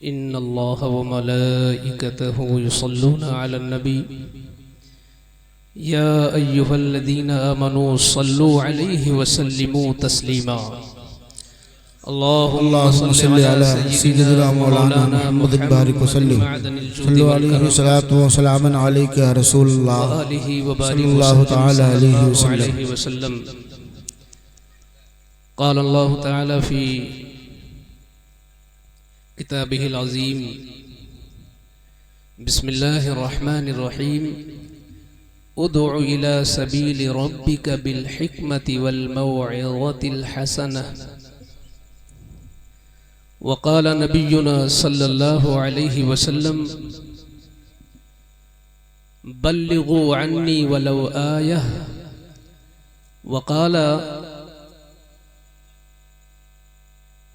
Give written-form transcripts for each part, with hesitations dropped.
इन्नल्लाह व मलाइकतहु युसल्लूना अलन नबी या अय्युहल्लज़ीना आमनू सल्लु अलैहि व सल्लिमू तस्लीमा। अल्लाहुम्मा सल्लि अला सय्यिदिना मौलाना मुहम्मद बारिक वसल्लिम सल्लु अलैहि वसल्लम व सलामन अलैका या रसूलल्लाह सल्लल्लाहु तआला अलैहि वसल्लम। क़ाल अल्लाहु तआला फ़ी किताबिहिल अज़ीम बिस्मिल्लाहिर रहमानिर रहीम उदउ इला सबीलि रब्बिका बिल हिकमति वल मौइज़तिल हसनह। वक़ाल नबियुना सल्लल्लाहु अलैहि वसल्लम बल्लिगू अन्नी वलौ आयह। वक़ाल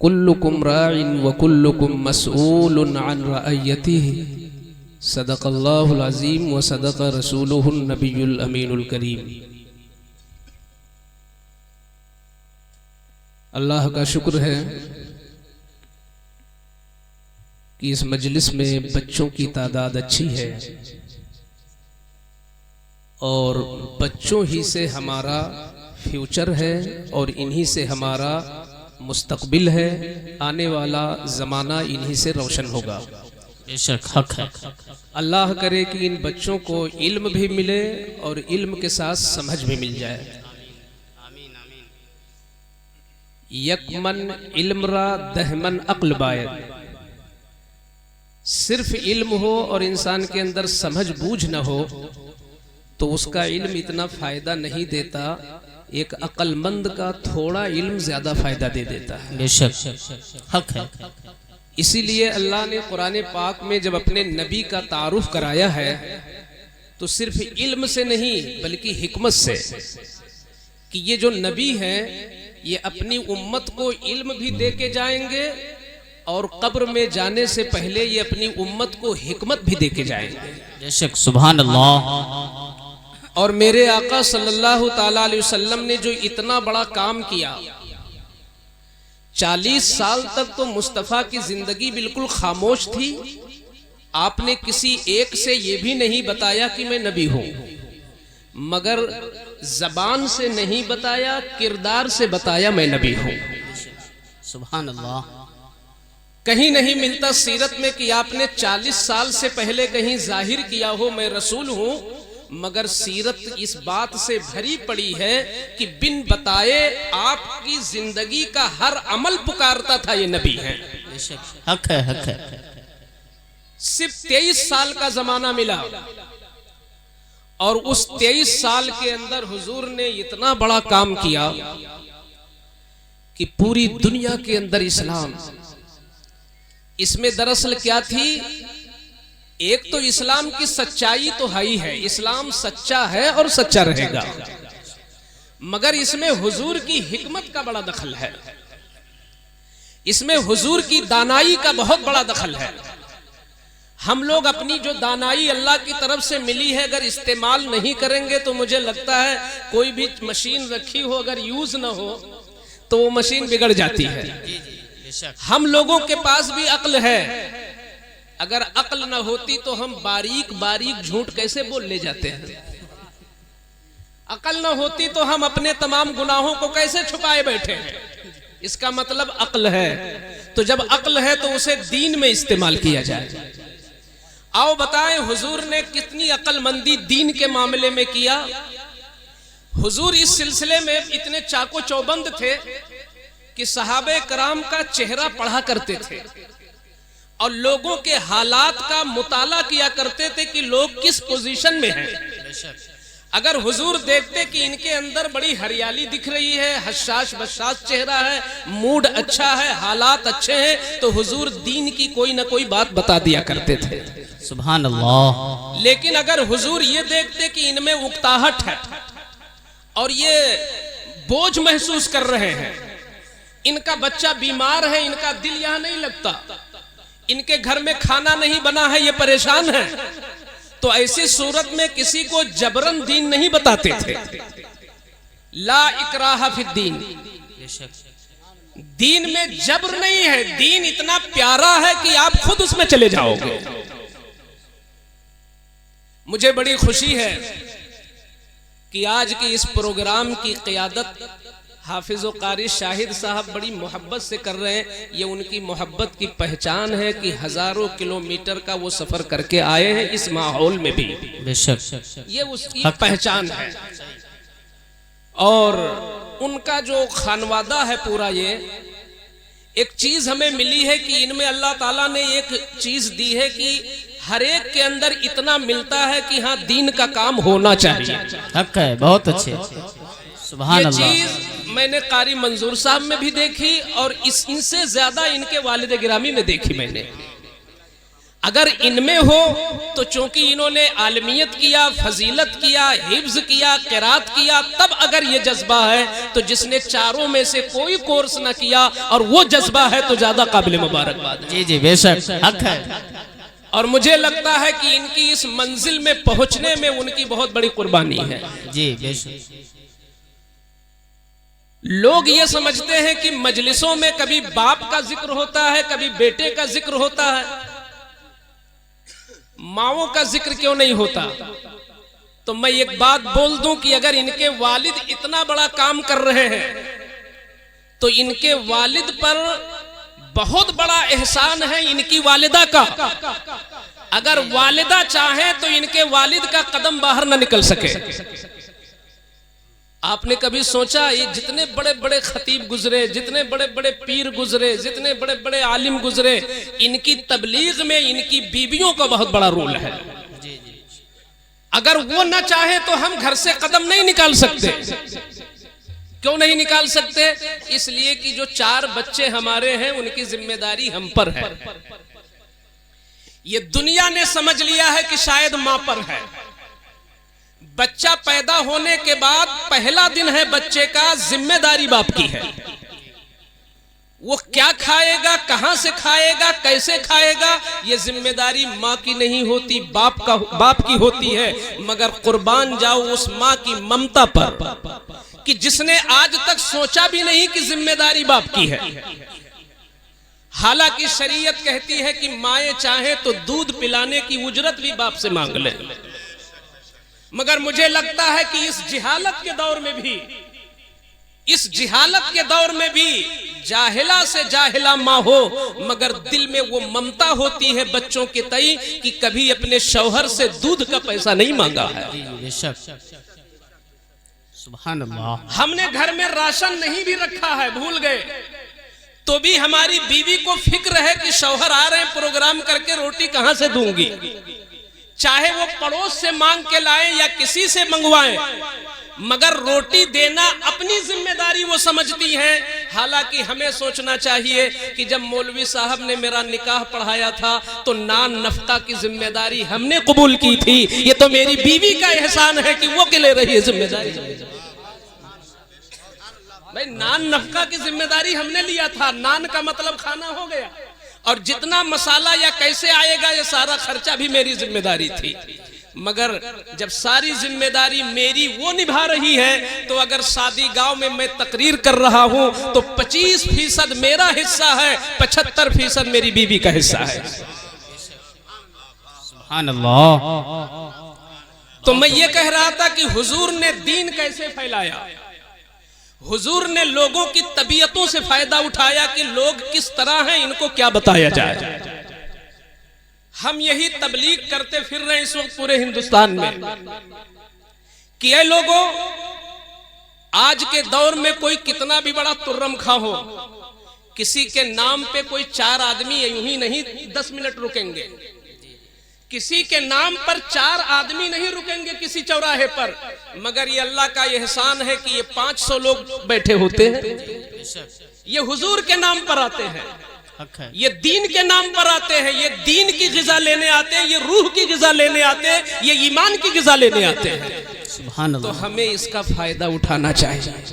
कुल्लुकुम राइन व कुल्लुकुम मसऊलुन अन रअयतिही। सदक़ल्लाहुल अज़ीम व सदक़ रसूलुहुन नबियुल अमीनुल करीम। अल्लाह का शुक्र है कि इस मजलिस में बच्चों की तादाद अच्छी है और बच्चों ही से हमारा फ्यूचर है और इन्हीं से हमारा मुस्तकबिल है। आने वाला ज़माना इन्हीं से रोशन होगा। बेशक हक है। अल्लाह करे कि इन बच्चों को इल्म भी मिले और इल्म के साथ समझ भी मिल जाए। आमीन आमीन। यकमन इल्मरा दहमन अक्ल बायद। सिर्फ इल्म हो और इंसान के अंदर समझ बूझ न हो तो उसका इल्म इतना फायदा नहीं देता। एक अक्लमंद का थोड़ा इल्म ज्यादा फायदा दे देता है। बेशक हक है। इसीलिए अल्लाह ने कुरान पाक में जब अपने नबी का तारुफ कराया है तो सिर्फ इल्म से नहीं बल्कि हिकमत से, कि ये जो नबी हैं ये अपनी उम्मत को इल्म भी दे के जाएंगे और कब्र में जाने से पहले ये अपनी उम्मत को हिकमत भी दे के जाएंगे। बेशक सुभान अल्लाह। और मेरे आका सल्लल्लाहु ताला अलैहि वसल्लम ने जो इतना बड़ा काम किया, 40 साल तक तो मुस्तफ़ा की जिंदगी बिल्कुल खामोश थी। आपने किसी एक से ये भी नहीं बताया कि मैं नबी हूं, मगर जबान से नहीं बताया, किरदार से बताया मैं नबी हूं। सुभान अल्लाह। कहीं नहीं मिलता सीरत में कि आपने 40 साल से पहले कहीं जाहिर किया हो मैं रसूल हूं, मगर सीरत इस बात से भरी पड़ी है कि बिन बताए आपकी जिंदगी का हर अमल पुकारता था ये नबी है। हक है, हक है। सिर्फ 23 साल का जमाना मिला और उस 23 साल के अंदर हुजूर ने इतना बड़ा काम किया कि पूरी दुनिया के अंदर इस्लाम। इसमें दरअसल क्या थी, एक तो इस्लाम की सच्चाई तो है ही है, इस्लाम सच्चा है और सच्चा रहेगा, मगर इसमें हुजूर की हिकमत का बड़ा दखल है, इसमें हुजूर की दानाई का बहुत बड़ा दखल है। हम लोग अपनी जो दानाई अल्लाह की तरफ से मिली है अगर इस्तेमाल नहीं करेंगे तो मुझे लगता है कोई भी मशीन रखी हो अगर यूज ना हो तो वो मशीन बिगड़ जाती है। हम लोगों के पास भी अक्ल है, अगर अक्ल न होती तो हम बारीक बारीक झूठ कैसे बोल ले जाते हैं। अक्ल न होती तो हम अपने तमाम गुनाहों को कैसे छुपाए बैठे हैं। इसका मतलब अक्ल है, तो जब अक्ल है तो उसे दीन में इस्तेमाल किया जाए। आओ बताएं हुजूर ने कितनी अक्लमंदी दीन के मामले में किया। हुजूर इस सिलसिले में इतने चाको चौबंद थे कि सहाबे कराम का चेहरा पढ़ा करते थे और लोगों के हालात का मुताला किया करते थे कि लोग किस पोजीशन में हैं। अगर हुजूर देखते कि इनके अंदर बड़ी हरियाली दिख रही है, हशाश बशाश चेहरा है, मूड अच्छा है, हालात अच्छे हैं, तो हुजूर दीन की कोई ना कोई बात बता दिया करते थे। सुभान अल्लाह। लेकिन अगर हुजूर ये देखते कि इनमें उकताहट है और ये बोझ महसूस कर रहे हैं, इनका बच्चा बीमार है, इनका दिल यहां नहीं लगता, इनके घर में खाना नहीं बना है, ये परेशान है, तो ऐसी सूरत में किसी को जबरन दीन नहीं बताते थे। ला इकराहा फिद्दीन, दीन में जबर नहीं है, दीन इतना प्यारा है कि आप खुद उसमें चले जाओगे। मुझे बड़ी खुशी है कि आज की इस प्रोग्राम की क़ियादत हाफिज़ व कारी शाहिद साहब बड़ी मोहब्बत से कर रहे हैं। ये उनकी मोहब्बत की पहचान है कि हजारों किलोमीटर का वो सफर करके आए हैं इस माहौल में भी, बेशक ये उसकी पहचान है। और उनका जो खानवादा है पूरा, ये एक चीज हमें मिली है कि इनमें अल्लाह ताला ने एक चीज दी है कि हर एक के अंदर इतना मिलता है कि हाँ दीन का काम होना चाहिए। हक है, बहुत अच्छे, सुभान अल्लाह। ये चीज मैंने कारी मंजूर साहब में भी देखी और इनसे ज्यादा इनके वालिद गिरामी में देखी मैंने। अगर इनमें हो तो चूंकि इन्होंने आलमियत किया, फजीलत किया, हिफ्ज किया, क़िरात किया, तब अगर ये जज्बा है तो जिसने चारों में से कोई कोर्स न किया और वो जज्बा है तो ज्यादा काबिल मुबारकबाद। जी जी बेशक, हक है। और मुझे लगता है कि इनकी इस मंजिल में पहुंचने में उनकी बहुत बड़ी कुर्बानी है। जी बेशक। लोग ये समझते हैं कि मजलिसों में कभी बाप का जिक्र होता है, कभी बेटे का जिक्र होता है, माओं का जिक्र क्यों नहीं होता। तो मैं एक बात बोल दूं कि अगर इनके वालिद इतना बड़ा काम कर रहे हैं तो इनके वालिद पर बहुत बड़ा एहसान है इनकी वालिदा का। अगर वालिदा चाहे तो इनके वालिद का कदम बाहर ना निकल सके। आपने कभी सोचा ये जितने बड़े बड़े खतीब गुजरे, जितने बड़े बड़े पीर गुजरे, जितने बड़े बड़े आलिम गुजरे, इनकी तबलीग में इनकी बीवियों का बहुत बड़ा रोल है। अगर वो ना चाहे तो हम घर से कदम नहीं निकाल सकते। क्यों नहीं निकाल सकते? इसलिए कि जो 4 बच्चे हमारे हैं उनकी जिम्मेदारी हम पर है। ये दुनिया ने समझ लिया है कि शायद मां पर है। बच्चा पैदा होने के बाद पहला दिन है बच्चे का, जिम्मेदारी बाप की है। वो क्या खाएगा, कहां से खाएगा, कैसे खाएगा, ये जिम्मेदारी मां की नहीं होती, बाप की होती है। मगर कुर्बान जाओ उस मां की ममता पर कि जिसने आज तक सोचा भी नहीं कि जिम्मेदारी बाप की है। हालांकि शरीयत कहती है कि माएं चाहे तो दूध पिलाने की उजरत भी बाप से मांग ले। मगर मुझे लगता है कि इस जिहालत के दौर में भी, इस जिहालत के दौर में भी जाहिला से जाहिला माँ हो मगर दिल में वो ममता होती है बच्चों के तई कि कभी अपने शौहर से दूध का पैसा नहीं मांगा है। सुभान अल्लाह। हमने घर में राशन नहीं भी रखा है, भूल गए, तो भी हमारी बीवी को फिक्र है कि शौहर आ रहे हैं प्रोग्राम करके, रोटी कहां से दूंगी। चाहे वो पड़ोस से मांग के लाएं या किसी से मंगवाएं, मगर रोटी देना अपनी जिम्मेदारी वो समझती हैं। हालांकि हमें सोचना चाहिए कि जब मौलवी साहब ने मेरा निकाह पढ़ाया था तो नान नफका की जिम्मेदारी हमने कबूल की थी। ये तो मेरी बीवी का एहसान है कि वो के ले रही है जिम्मेदारी। भाई नान नफका की जिम्मेदारी हमने लिया था। नान का मतलब खाना हो गया, और जितना मसाला या कैसे आएगा ये सारा खर्चा भी मेरी जिम्मेदारी थी। मगर जब सारी जिम्मेदारी मेरी वो निभा रही है तो अगर शादी गांव में मैं तकरीर कर रहा हूं तो 25% मेरा हिस्सा है, 75% मेरी बीवी का हिस्सा है। सुभान अल्लाह। तो मैं ये कह रहा था कि हुजूर ने दीन कैसे फैलाया, हुजूर ने लोगों की तबीयतों से फायदा उठाया कि लोग किस तरह हैं, इनको क्या बताया जाए। हम यही तबलीग करते फिर रहे इस वक्त पूरे हिंदुस्तान में कि ये लोगों, आज के दौर में कोई कितना भी बड़ा तुर्रम खा हो, किसी के नाम पे कोई 4 आदमी यूं ही नहीं 10 मिनट रुकेंगे। किसी के नाम पर 4 आदमी नहीं रुकेंगे किसी चौराहे पर, मगर ये अल्लाह का एहसान है कि ये 500 लोग बैठे होते हैं। ये हुजूर के नाम पर आते हैं, ये दीन के नाम पर आते हैं, ये दीन की ग़िज़ा लेने आते हैं, ये रूह की ग़िज़ा लेने आते हैं, ये ईमान की ग़िज़ा लेने आते हैं। सुभान अल्लाह। तो हमें इसका फायदा उठाना चाहिए।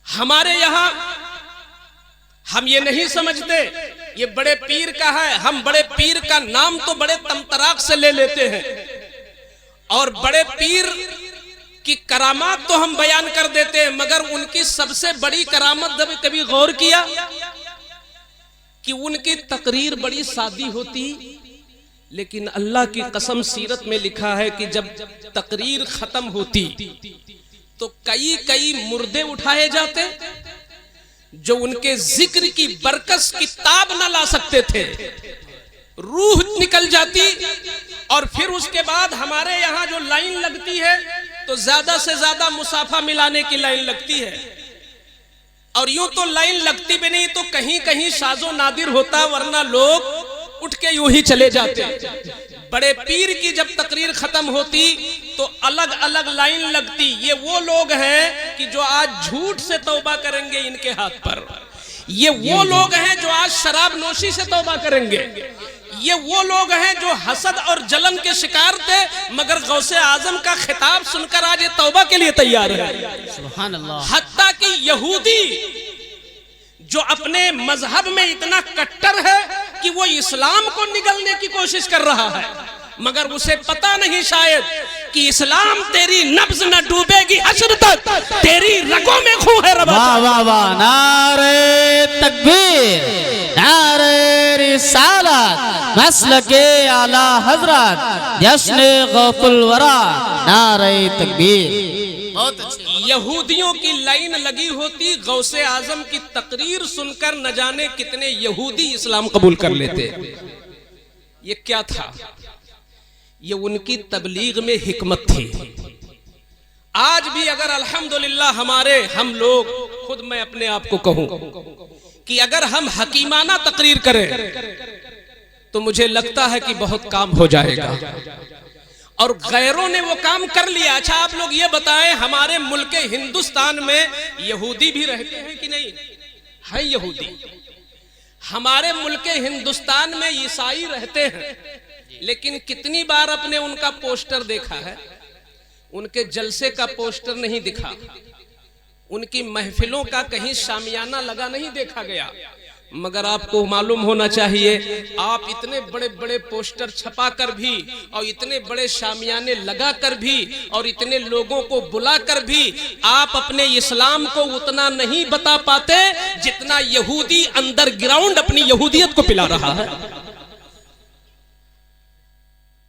हमारे यहाँ हम ये नहीं समझते ये बड़े पीर का है, हम बड़े पीर का नाम तो बड़े तमतराक से ले लेते हैं, और बड़े पीर कि करामात तो हम बयान कर देते हैं, मगर उनकी सबसे बड़ी करामत जब कभी गौर किया कि उनकी तकरीर बड़ी सादी होती, लेकिन अल्लाह की कसम सीरत में लिखा है कि जब तकरीर खत्म होती तो कई कई मुर्दे उठाए जाते जो उनके जिक्र की बरकस की ताब न ला सकते थे, रूह निकल जाती। और फिर उसके बाद हमारे यहाँ जो लाइन लगती है तो ज्यादा से ज्यादा मुसाफा मिलाने की लाइन लगती है, और यूं तो लाइन लगती भी नहीं तो कहीं कहीं शाजो नादिर होता, वरना लोग उठ के यूं ही चले जाते। बड़े पीर की जब तकरीर खत्म होती तो अलग अलग लाइन लगती। ये वो लोग हैं कि जो आज झूठ से तौबा करेंगे इनके हाथ पर, ये वो लोग हैं जो आज शराब नोशी से तौबा करेंगे, ये वो लोग हैं जो हसद और जलन के शिकार थे, मगर गौसे आजम का खिताब सुनकर आज ये तौबा के लिए तैयार है। सुभान अल्लाह। हत्ता कि यहूदी जो अपने मजहब में इतना कट्टर है कि वो इस्लाम को निगलने की कोशिश कर रहा है, मगर उसे पता नहीं शायद कि इस्लाम तेरी नब्ज न डूबेगी हश्र तक, तेरी रगों में खून है। वाह वाह वाह, नारे तकबीर, नारे रिसालत, मसलके आला हजरत, जश्न गौफुल वरा, नारे तकबीर। बहुत अच्छे। यहूदियों की लाइन लगी होती, गौसे आजम की तकरीर सुनकर न जाने कितने यहूदी इस्लाम कबूल कर लेते। ये क्या था? ये उनकी तबलीग में हिकमत थी। आज भी अगर अल्हम्दुलिल्लाह हम लोग, खुद मैं अपने आप को कहूं कि अगर हम हकीमाना तकरीर करें तो मुझे लगता है कि बहुत काम हो जाएगा, और गैरों ने वो काम कर लिया। अच्छा आप लोग ये बताएं, हमारे मुल्क हिंदुस्तान में यहूदी भी रहते हैं कि नहीं? है यहूदी। हमारे मुल्क हिंदुस्तान में ईसाई रहते हैं, लेकिन कितनी बार अपने उनका पोस्टर देखा है? उनके जलसे का पोस्टर नहीं दिखा, उनकी महफिलों का कहीं शामियाना लगा नहीं देखा गया। मगर आपको मालूम होना चाहिए, आप इतने बड़े बड़े पोस्टर छपा कर भी, और इतने बड़े शामियाने लगा कर भी, और इतने लोगों को बुला कर भी आप अपने इस्लाम को उतना नहीं बता पाते जितना यहूदी अंडरग्राउंड अपनी यहूदियत को पिला रहा है।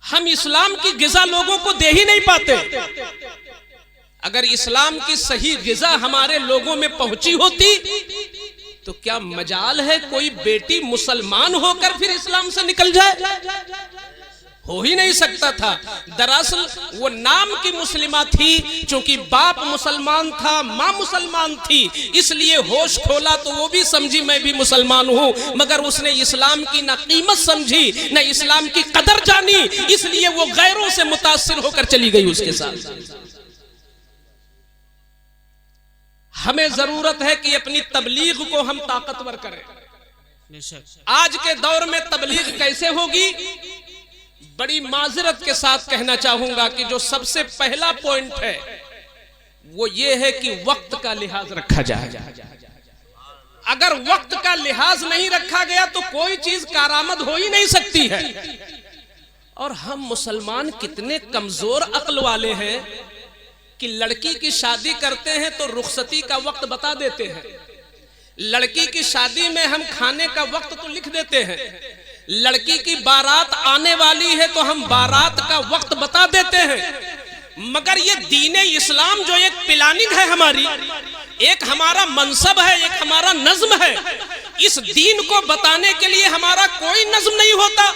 हम इस्लाम की गिज़ा लोगों को दे ही नहीं पाते। अगर इस्लाम की सही गिज़ा हमारे लोगों में पहुंची होती तो क्या मजाल है कोई बेटी मुसलमान होकर फिर इस्लाम से निकल जाए? हो ही नहीं सकता था। दरअसल वो नाम की मुस्लिमा थी, क्योंकि बाप मुसलमान था, माँ मुसलमान थी, इसलिए होश खोला तो वो भी समझी मैं भी मुसलमान हूँ, मगर उसने इस्लाम की ना कीमत समझी ना इस्लाम की कदर जानी, इसलिए वो गैरों से मुतासिर होकर चली गई उसके साथ। हमें जरूरत है कि अपनी तबलीग को हम ताकतवर करें। आज के दौर में तबलीग कैसे होगी? बड़ी माजरत के साथ कहना चाहूंगा कि जो सबसे पहला पॉइंट है वो ये है कि वक्त का लिहाज रखा जाए। अगर वक्त का लिहाज नहीं रखा गया तो कोई चीज कारामद हो ही नहीं सकती है। और हम मुसलमान कितने कमजोर अक्ल वाले हैं कि लड़की की शादी करते हैं तो रुखसती का वक्त बता देते हैं। लड़की की शादी में हम खाने का वक्त तो लिख देते हैं। लड़की की बारात आने वाली है तो हम बारात का वक्त बता देते हैं। मगर ये दीन इस्लाम जो एक प्लानिंग है हमारी, एक हमारा मनसब है, एक हमारा नज्म है, इस दीन को बताने के लिए हमारा कोई नज्म नहीं होता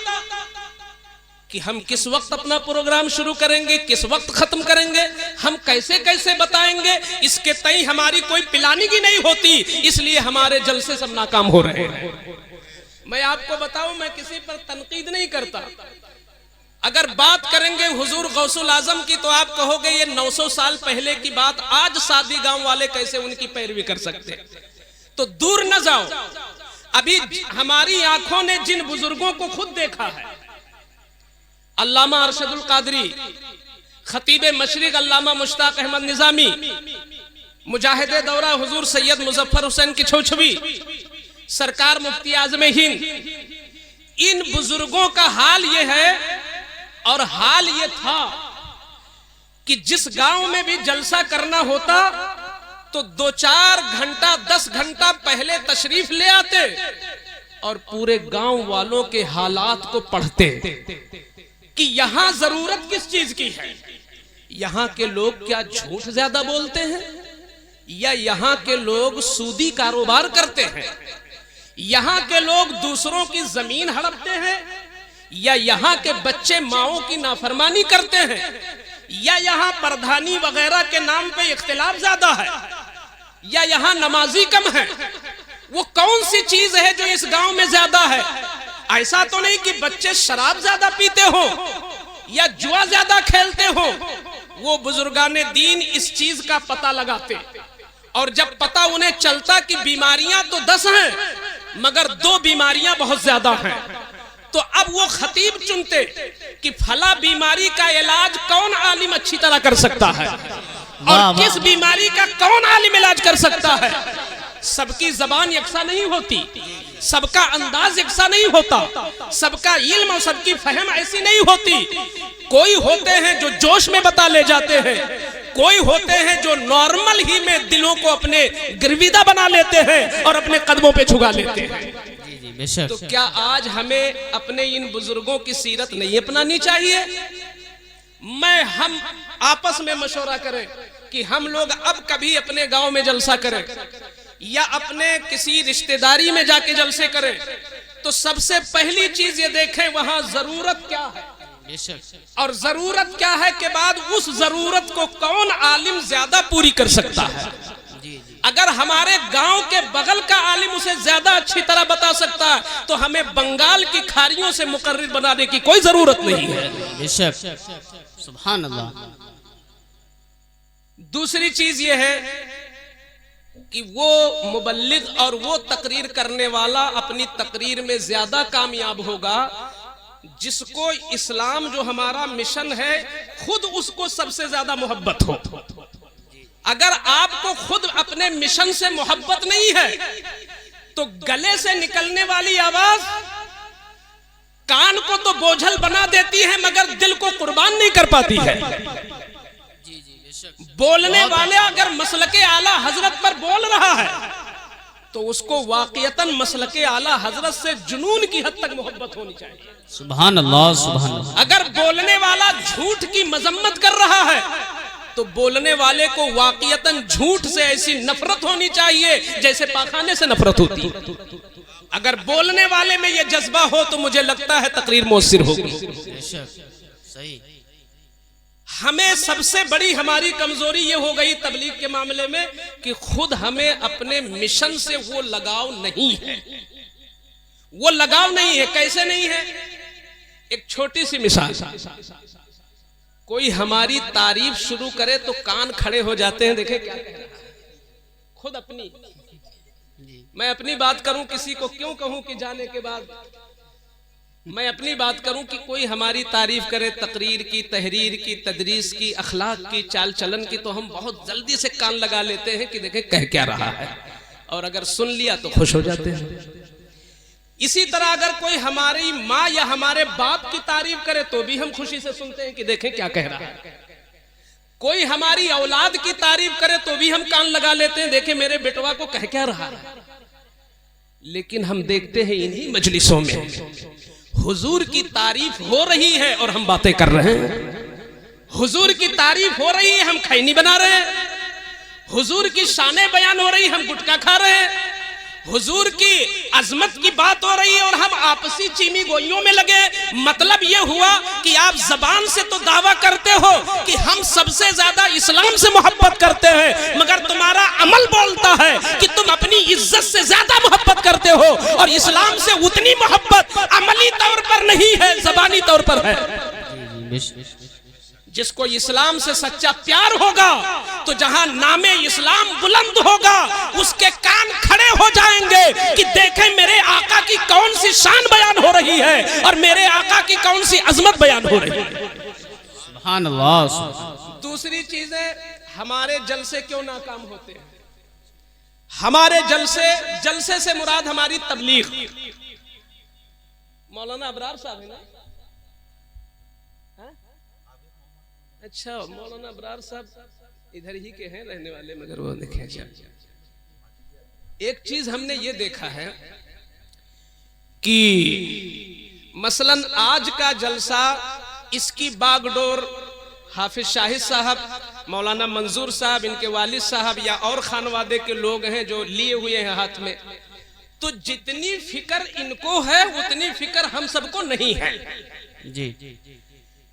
कि हम किस वक्त अपना प्रोग्राम शुरू करेंगे, किस वक्त खत्म करेंगे, हम कैसे कैसे बताएंगे, इसके तय हमारी कोई प्लानिंग ही नहीं होती। इसलिए हमारे जलसे सब नाकाम हो रहे हैं। मैं आपको बताऊं, मैं किसी पर तनकीद नहीं करता। अगर बात करेंगे हुजूर गौसुल आजम की तो आप कहोगे ये 900 साल पहले की बात, आज सादी गांव वाले कैसे उनकी पैरवी कर सकते? तो दूर न जाओ। अभी हमारी आंखों ने जिन बुजुर्गों को खुद देखा है, अल्लामा अरशदुल कादरी, खतीब मशरिक अल्लामा मुश्ताक अहमद निजामी, मुजाहिदे दौरा हुजूर सैयद मुजफ्फर हुसैन की छौछवी, सरकार मुफ्ती आजम हिंद, इन बुजुर्गों का हाल ये है और हाल ये था कि जिस गांव में भी जलसा करना होता तो 2-4 घंटा 10 घंटा पहले तशरीफ ले आते और पूरे गांव वालों के हालात को पढ़ते कि यहां जरूरत किस चीज की है। यहां के लोग क्या झूठ ज्यादा बोलते हैं, या यहां के लोग सूदी कारोबार करते हैं, यहां के लोग दूसरों की जमीन हड़पते हैं, या यहां के बच्चे माओं की नाफरमानी करते हैं, या यहां प्रधानी वगैरह के नाम पे इख्तिलाफ ज्यादा है, या यहां नमाजी कम है। वो कौन सी चीज है जो इस गांव में ज्यादा है? ऐसा तो नहीं कि बच्चे शराब ज्यादा पीते हो या जुआ ज्यादा खेलते हो। वो बुजुर्गाने दीन इस चीज का पता लगाते और जब पता उन्हें चलता कि बीमारियां तो 10 हैं मगर 2 बीमारियां बहुत ज्यादा हैं, तो अब वो खतीब चुनते कि फला बीमारी का इलाज कौन आलिम अच्छी तरह कर सकता है और किस बीमारी का कौन आलिम इलाज कर सकता है। सबकी जबान यकसा नहीं होती, सबका अंदाज यकसा नहीं होता, सबका इल्म और सबकी फहम ऐसी नहीं होती। कोई होते हैं जो जोश में बता ले जाते हैं, कोई होते हैं जो नॉर्मल ही में दिलों को अपने गिरविदा बना लेते हैं और अपने कदमों पे झुका लेते हैं। तो क्या आज हमें अपने इन बुजुर्गों की सीरत नहीं अपनानी चाहिए? हम आपस में मशवरा करें कि हम लोग अब कभी अपने गांव में जलसा करें या अपने किसी रिश्तेदारी में जाके जलसे करें तो सबसे पहली चीज ये देखें वहां जरूरत क्या है और जरूरत क्या है के बाद उस जरूरत को कौन आलिम ज्यादा पूरी कर सकता है। अगर हमारे गांव के बगल का आलिम उसे ज्यादा अच्छी तरह बता सकता है तो हमें बंगाल की खारियों से मुकर्रिर बनाने की कोई जरूरत नहीं है। सुभान अल्लाह। दूसरी चीज ये है कि वो मुबल्लिग और वो तकरीर करने वाला अपनी तकरीर में ज्यादा कामयाब होगा जिसको इस्लाम जो हमारा मिशन है खुद उसको सबसे ज्यादा मोहब्बत हो। अगर आपको खुद अपने मिशन से मोहब्बत नहीं है तो गले से निकलने वाली आवाज कान को तो बोझल बना देती है मगर दिल को कुर्बान नहीं कर पाती है। बोलने वाले अगर मसलके आला हजरत पर बोल रहा है तो उसको वाकईतन मसलके आला हजरत से जुनून की हद तक मोहब्बत होनी चाहिए। सुभान अल्लाह, सुभान अल्लाह। अगर बोलने वाला झूठ की मजम्मत कर रहा है तो बोलने वाले को वाकईतन झूठ से ऐसी नफरत होनी चाहिए जैसे पाखाने से नफरत होती। अगर बोलने वाले में यह जज्बा हो तो मुझे लगता है तकरीर मौसिर होगी। सही। हमें सबसे बड़ी हमारी कमजोरी ये हो गई तबलीग के मामले में कि खुद हमें अपने मिशन से वो लगाव नहीं है। वो लगाव नहीं है। कैसे नहीं है? एक छोटी सी मिसाल, कोई हमारी तारीफ शुरू करे तो कान खड़े हो जाते हैं। देखे क्या कह रहा है? खुद अपनी, मैं अपनी बात करूं किसी को क्यों कहूं कि जाने के बाद मैं अपनी बात करूं कि कोई हमारी तारीफ करे तकरीर की, तहरीर की, तदरीस की, अखलाक की, चाल चलन की, तो हम बहुत जल्दी से कान लगा लेते हैं कि देखें कह क्या रहा है, और अगर सुन लिया तो खुश हो जाते हैं। इसी तरह अगर कोई हमारी माँ या हमारे बाप की तारीफ करे तो भी हम खुशी से सुनते हैं कि देखें क्या कह रहा है। कोई हमारी औलाद की तारीफ करे तो भी हम कान लगा लेते हैं, देखें मेरे बेटवा को कह क्या रहा है। लेकिन हम देखते हैं इन्हीं मजलिसों में हुजूर की तारीफ हो रही है और हम बातें कर रहे हैं। हुजूर की तारीफ हो रही है, हम खैनी बना रहे हैं। हुजूर की शाने बयान हो रही, हम गुटखा खा रहे हैं। हुजूर की अजमत की बात हो रही है और हम आपसी चीनी गोइयों में लगे। मतलब यह हुआ कि आप जबान से तो दावा करते हो कि हम सबसे ज्यादा इस्लाम से मोहब्बत करते हैं, मगर तुम्हारा अमल बोलता है कि तुम अपनी इज्जत से ज्यादा मोहब्बत करते हो और इस्लाम से उतनी मोहब्बत अमली तौर पर नहीं है, जबानी तौर पर है। जिसको इस्लाम से सच्चा प्यार होगा तो जहां नामे इस्लाम बुलंद होगा उसके कान खड़े हो जाएंगे कि देखें मेरे आका की कौन सी शान बयान हो रही है और मेरे आका की कौन सी अजमत बयान हो रही है। सुभान अल्लाह। दूसरी चीज है, हमारे जलसे क्यों नाकाम होते हैं? हमारे जलसे से मुराद हमारी तबलीग। मौलाना अबरार साहब है ना, अच्छा, मौलाना अबरार साहब इधर ही के हैं रहने वाले, मगर वो देखे अच्छा, एक चीज हमने ये देखा है कि मसलन आज का जलसा, इसकी बागडोर हाफिज शाहिद साहब, मौलाना मंजूर साहब, इनके वालिद साहब या और खानवादे के लोग हैं जो लिए हुए हैं हाथ में, तो जितनी फिक्र इनको है उतनी फिक्र हम सबको नहीं है। जी,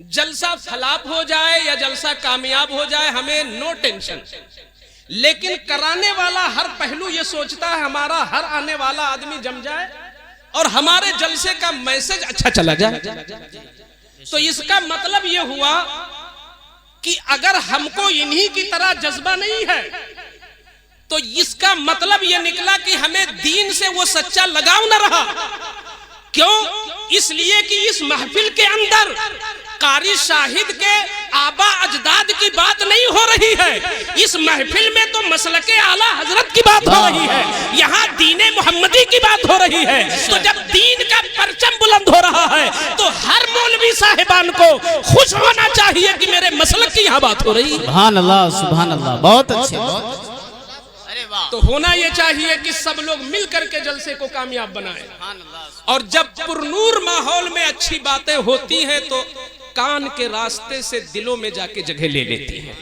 जलसा फलाप हो जाए या जलसा कामयाब हो जाए, हमें नो टेंशन, लेकिन कराने वाला हर पहलू ये सोचता है हमारा हर आने वाला आदमी जम जाए और हमारे जलसे का मैसेज अच्छा चला जाए। तो इसका मतलब ये हुआ कि अगर हमको इन्हीं की तरह जज्बा नहीं है तो इसका मतलब यह निकला कि हमें दीन से वो सच्चा लगाव न रहा। क्यों? इसलिए कि इस महफिल के अंदर कारी शाहिद के आबा अजदाद की बात नहीं हो रही है, इस महफिल में तो मसलके आला हजरत की बात हो रही है, यहाँ दीने मोहम्मदी की बात हो रही है। तो जब दीन का परचम बुलंद हो रहा है तो हर मौलवी साहिबान को खुश होना चाहिए कि मेरे मसलक की यहाँ बात हो रही है। सुभान अल्लाह, सुभान अल्लाह, बहुत अच्छे, बहुत अच्छे। अरे वाह। तो होना यह चाहिए कि सब लोग मिल करके जलसे को कामयाब बनाएं। और जब पुरनूर माहौल में अच्छी बातें होती हैं तो कान के रास्ते से दिलों में जाके जगह ले लेती हैं।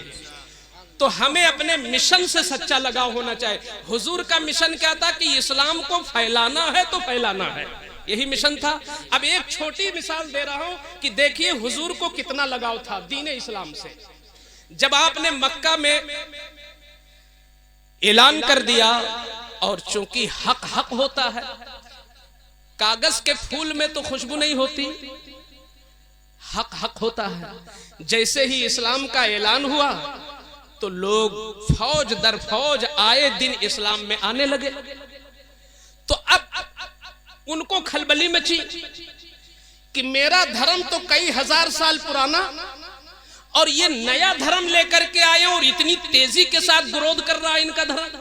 तो हमें अपने मिशन से सच्चा लगाव होना चाहिए। हुजूर का मिशन क्या था कि इस्लाम को फैलाना है तो फैलाना है, यही मिशन था। अब एक छोटी मिसाल दे रहा हूं कि देखिए हुजूर को कितना लगाव था दीन इस्लाम से। जब आपने मक्का में ऐलान कर दिया, और चूंकि हक हक होता है, कागज के फूल में तो खुशबू नहीं होती, हक हक होता है। जैसे ही इस्लाम का ऐलान हुआ तो लोग फौज दर फौज आए दिन इस्लाम में आने लगे। तो अब उनको खलबली मची कि मेरा धर्म तो कई हजार साल पुराना और ये नया धर्म लेकर के आए और इतनी तेजी के साथ विरोध कर रहा है इनका धर्म।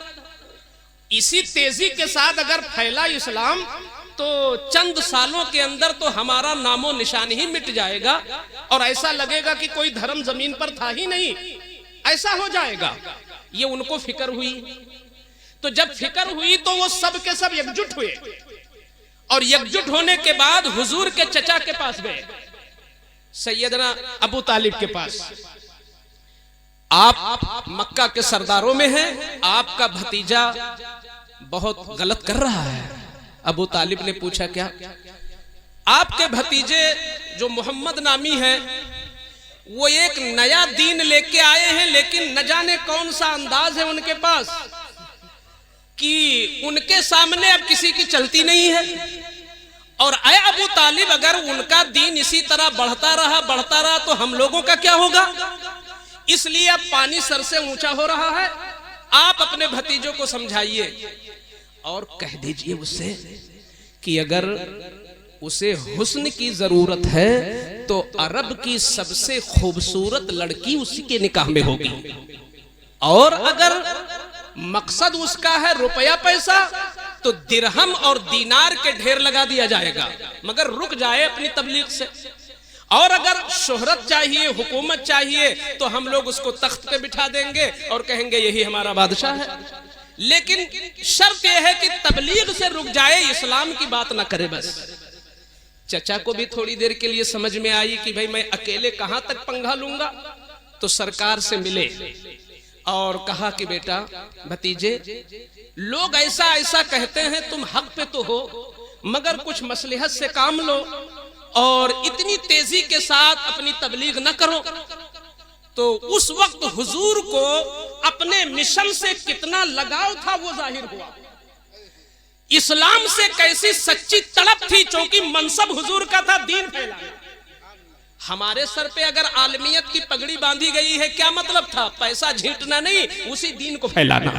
इसी तेजी के साथ अगर फैला इस्लाम तो चंद सालों के अंदर तो हमारा नामो निशान ही मिट जाएगा और ऐसा लगेगा कि कोई धर्म जमीन पर था ही नहीं, ऐसा हो जाएगा। ये उनको फिक्र हुई। तो जब फिक्र हुई तो वो सब के सब एकजुट हुए और एकजुट होने के बाद हुजूर के चचा के पास गए, सैयदना अबू तालिब के पास। आप मक्का के सरदारों में हैं, आपका भतीजा बहुत गलत कर रहा है। अबू तालिब ने पूछा क्या? आपके भतीजे जो मोहम्मद नामी है वो एक नया दीन लेके आए हैं, लेकिन न जाने कौन सा अंदाज है उनके पास कि उनके सामने अब किसी की चलती नहीं है। और अय अबू तालिब, अगर उनका दीन इसी तरह बढ़ता रहा तो हम लोगों का क्या होगा? इसलिए अब पानी सर से ऊंचा हो रहा है। आप अपने भतीजों को समझाइए और कह दीजिए उससे कि अगर उसे हुस्न की जरूरत है तो अरब की सबसे खूबसूरत लड़की उसी के निकाह में होगी, और अगर मकसद उसका है रुपया पैसा तो दिरहम और दीनार के ढेर लगा दिया जाएगा, मगर रुक जाए अपनी तबलीग से। और अगर शोहरत चाहिए, हुकूमत चाहिए तो हम लोग उसको तख्त पे बिठा देंगे और कहेंगे यही हमारा बादशाह है। लेकिन शर्त यह है कि तबलीग से रुक जाए, इस्लाम की बात ना करे बस। चचा को भी थोड़ी देर के लिए समझ में आई कि भाई मैं अकेले कहां तक पंगा लूंगा, तो सरकार से मिले और कहा कि बेटा भतीजे, लोग ऐसा ऐसा कहते हैं, तुम हक पे तो हो मगर कुछ मसलहत से काम लो और इतनी तेजी के साथ अपनी तबलीग न करो। तो उस वक्त हुजूर को अपने मिशन से कितना लगाव था वो जाहिर हुआ। इस्लाम से कैसी सच्ची तड़प थी, क्योंकि मनसब हुजूर का था दीन फैलाना। हमारे सर पे अगर आलमियत की पगड़ी बांधी गई है, क्या मतलब था? पैसा झींटना नहीं, उसी दीन को फैलाना।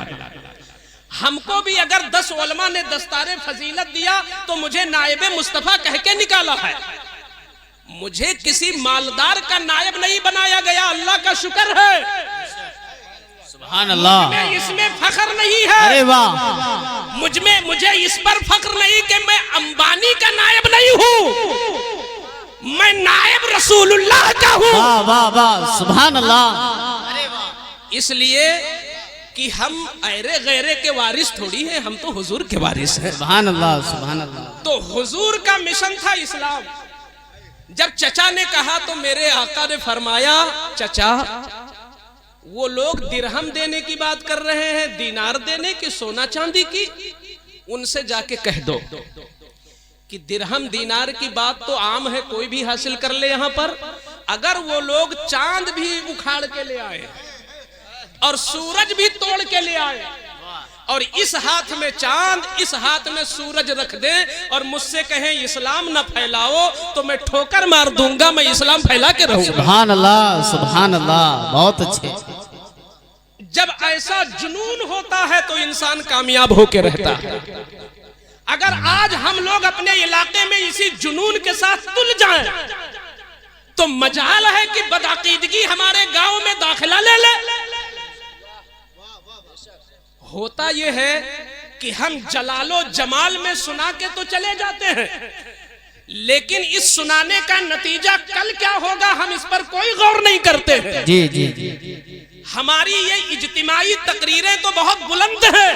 हमको भी अगर 10 उलमा ने दस्तारे फजीलत दिया तो मुझे नायबे मुस्तफा कह के निकाला है, मुझे किसी मालदार का नायब नहीं बनाया गया। अल्लाह का शुक्र है, सुभान अल्लाह। इसमें फख्र नहीं है। अरे वाह। मुझे इस पर फख्र नहीं कि मैं अंबानी का नायब नहीं हूँ, मैं नायब रसूल रसूलुल्लाह का हूं। वाह वाह वाह, सुभान अल्लाह। इसलिए कि हम अरे गैरे के वारिस थोड़ी हैं, हम तो हुजूर के वारिस हैं। सुभान अल्लाह सुभान अल्लाह। तो हुजूर का मिशन था इस्लाम। जब चचा ने कहा तो मेरे आका ने फरमाया, चचा वो लोग दिरहम देने की बात कर रहे हैं, दीनार देने की, सोना चांदी की, उनसे जाके कह दो कि दिरहम दीनार की बात तो आम है, कोई भी हासिल कर ले यहां पर। अगर वो लोग चांद भी उखाड़ के ले आए और सूरज भी तोड़ के ले आए और इस हाथ में चांद इस हाथ में सूरज रख दें और मुझसे कहें इस्लाम न फैलाओ, तो मैं ठोकर मार दूंगा, मैं इस्लाम फैला के रहूंगा। सुभान अल्लाह सुभान अल्लाह, बहुत अच्छे। जब ऐसा जुनून होता है तो इंसान कामयाब होके रहता है। अगर आज हम लोग अपने इलाके में इसी जुनून के साथ तुल जाएं, तो मजाल है कि बदअकीदगी हमारे गांव में दाखिला ले ले। होता यह है कि हम जलालो जमाल में सुना के तो चले जाते हैं, लेकिन इस सुनाने का नतीजा कल क्या होगा हम इस पर कोई गौर नहीं करते हैं। जी जी जी। हमारी ये इज्तिमाई तकरीरें तो बहुत बुलंद हैं,